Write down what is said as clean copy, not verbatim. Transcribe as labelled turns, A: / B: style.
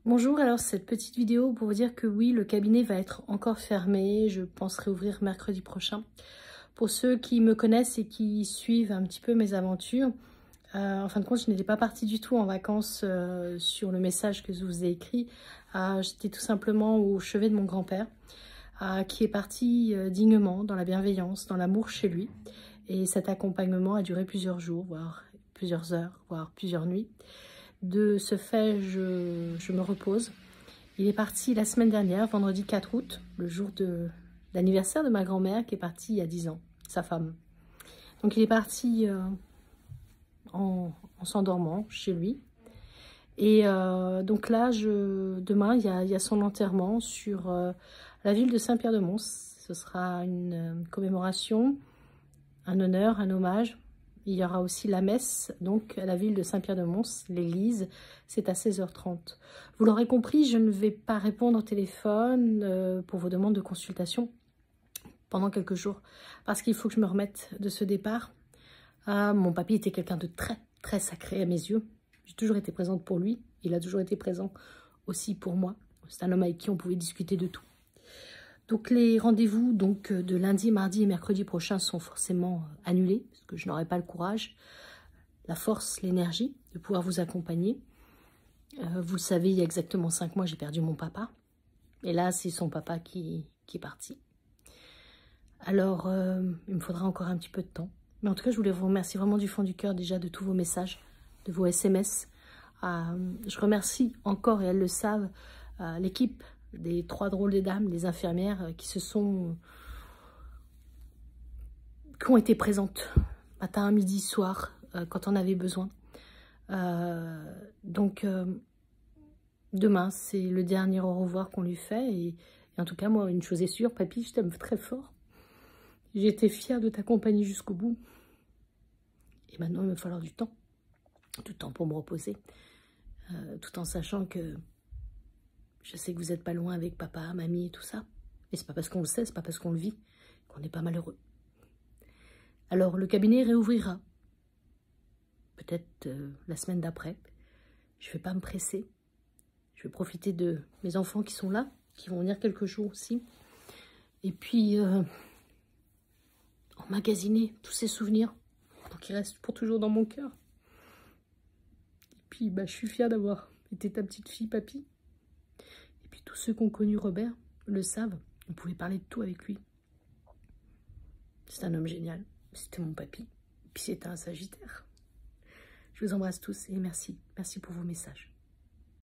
A: Bonjour, alors cette petite vidéo pour vous dire que oui, le cabinet va être encore fermé. Je pense réouvrir mercredi prochain. Pour ceux qui me connaissent et qui suivent un petit peu mes aventures, en fin de compte, je n'étais pas partie du tout en vacances sur le message que je vous ai écrit. J'étais tout simplement au chevet de mon grand-père, qui est parti dignement, dans la bienveillance, dans l'amour chez lui. Et cet accompagnement a duré plusieurs jours, voire plusieurs heures, voire plusieurs nuits. De ce fait, je me repose. Il est parti la semaine dernière, vendredi 4 août, le jour de l'anniversaire de ma grand-mère qui est partie il y a 10 ans, sa femme. Donc il est parti en s'endormant chez lui. Et donc là, demain, il y a son enterrement sur la ville de Saint-Pierre-de-Mons. Ce sera une commémoration, un honneur, un hommage. Il y aura aussi la messe, donc à la ville de Saint-Pierre-de-Mons, l'église, c'est à 16h30. Vous l'aurez compris, je ne vais pas répondre au téléphone pour vos demandes de consultation pendant quelques jours, parce qu'il faut que je me remette de ce départ. Mon papy était quelqu'un de très, très sacré à mes yeux. J'ai toujours été présente pour lui, il a toujours été présent aussi pour moi. C'est un homme avec qui on pouvait discuter de tout. Donc les rendez-vous de lundi, mardi et mercredi prochains sont forcément annulés, parce que je n'aurai pas le courage, la force, l'énergie de pouvoir vous accompagner. Vous le savez, il y a exactement 5 mois, j'ai perdu mon papa. Et là, c'est son papa qui est parti. Alors, il me faudra encore un petit peu de temps. Mais en tout cas, je voulais vous remercier vraiment du fond du cœur déjà de tous vos messages, de vos SMS. Je remercie encore, et elles le savent, l'équipe des 3 drôles de dames, les infirmières qui ont été présentes matin, midi, soir, quand on avait besoin. Demain, c'est le dernier au revoir qu'on lui fait. Et en tout cas, moi, une chose est sûre, papy, je t'aime très fort. J'ai été fière de t'accompagner jusqu'au bout. Et maintenant, il va falloir du temps pour me reposer. Tout en sachant que je sais que vous n'êtes pas loin avec papa, mamie et tout ça. Mais c'est pas parce qu'on le sait, c'est pas parce qu'on le vit qu'on n'est pas malheureux. Alors, le cabinet réouvrira. Peut-être la semaine d'après. Je ne vais pas me presser. Je vais profiter de mes enfants qui sont là, qui vont venir quelques jours aussi. Et puis, emmagasiner tous ces souvenirs pour qu'ils restent pour toujours dans mon cœur. Et puis, je suis fière d'avoir été ta petite fille, papy. Et puis, tous ceux qui ont connu Robert le savent. On pouvait parler de tout avec lui. C'est un homme génial. C'était mon papy. Et puis, c'était un Sagittaire. Je vous embrasse tous et merci. Merci pour vos messages.